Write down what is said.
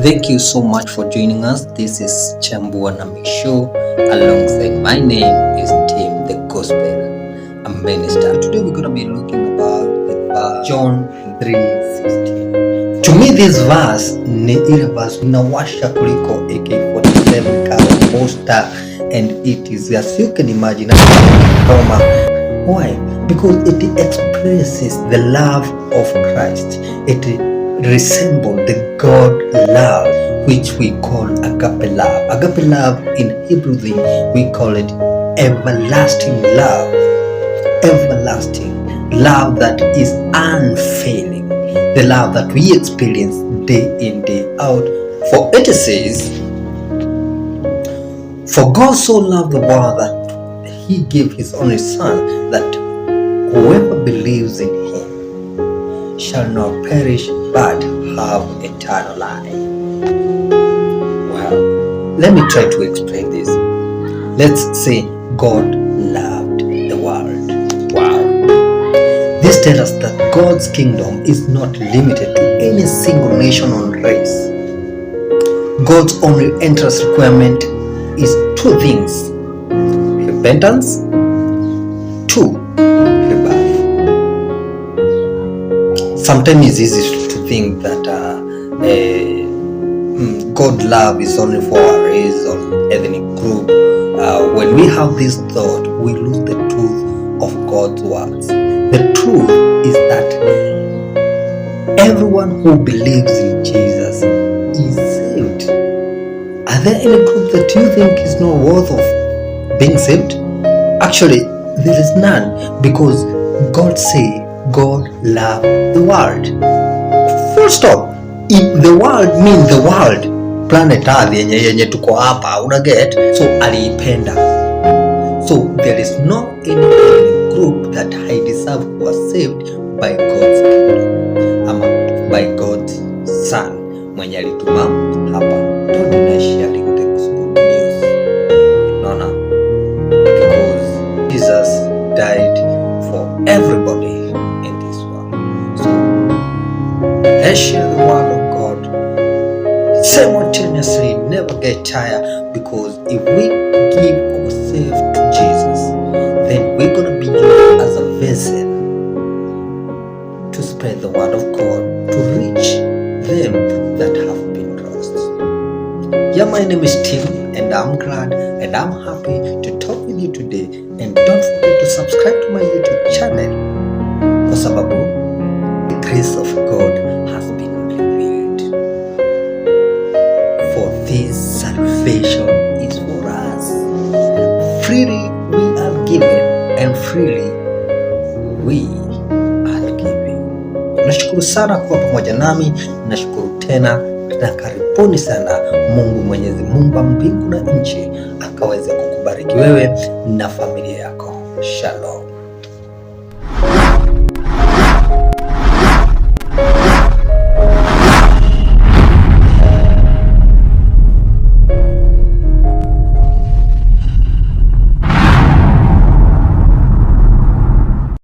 Thank you so much for joining us. This is Chambua show. Alongside my name is Tim the Gospel, a minister. Today we're going to be looking about the verse John 3:16. To me this verse ni ile verse inawasha kuliko AK-47 car poster, and it is, as you can imagine, why? Because it expresses the love of Christ. It resembles the God love, which we call agape love. Agape love in Hebrew, we call it everlasting love. Everlasting love that is unfailing. The love that we experience day in, day out. For it says, for God so loved the world that He gave His only Son, that whoever believes in Him shall not perish but have eternal life. Well, let me try to explain this. Let's say God loved the world. Wow. This tells us that God's kingdom is not limited to any single nation or race. God's only entrance requirement is two things: repentance, two, rebirth. Sometimes it's easy to think that God love is only for a race or ethnic group. When we have this thought, we lose the truth of God's words. The truth is that everyone who believes in Jesus is saved. Are there any group that you think is not worth of being saved? Actually, there is none, because God say God loved the world. Full stop. If the world means the world, planet Earth yenye tuko hapa, una get? So aliipenda. So there is no any group that I deserve who was saved by God's kingdom, ama by God's Son mwenye alituma hapa. Don't sharing the good news. No. Because Jesus died for everybody in this world. So let's share the word of God simultaneously. Never get tired, because if we give ourselves to Jesus, then we're gonna be used as a vessel to spread the word of God, to reach them that have been lost. Yeah, my name is Tim, and I'm glad and I'm happy to talk with you today. And don't forget to subscribe to my YouTube channel, kwa sababu the grace of God has been revealed. For this salvation is for us. Freely we are given, and freely we are given. Nashukuru sana kuwa pamoja nami, nashukuru tena na karibuni sana. Mungu Mwenyezi, Muumba mbingu na nchi, akaweze kukubariki wewe na familia yako. Shalom.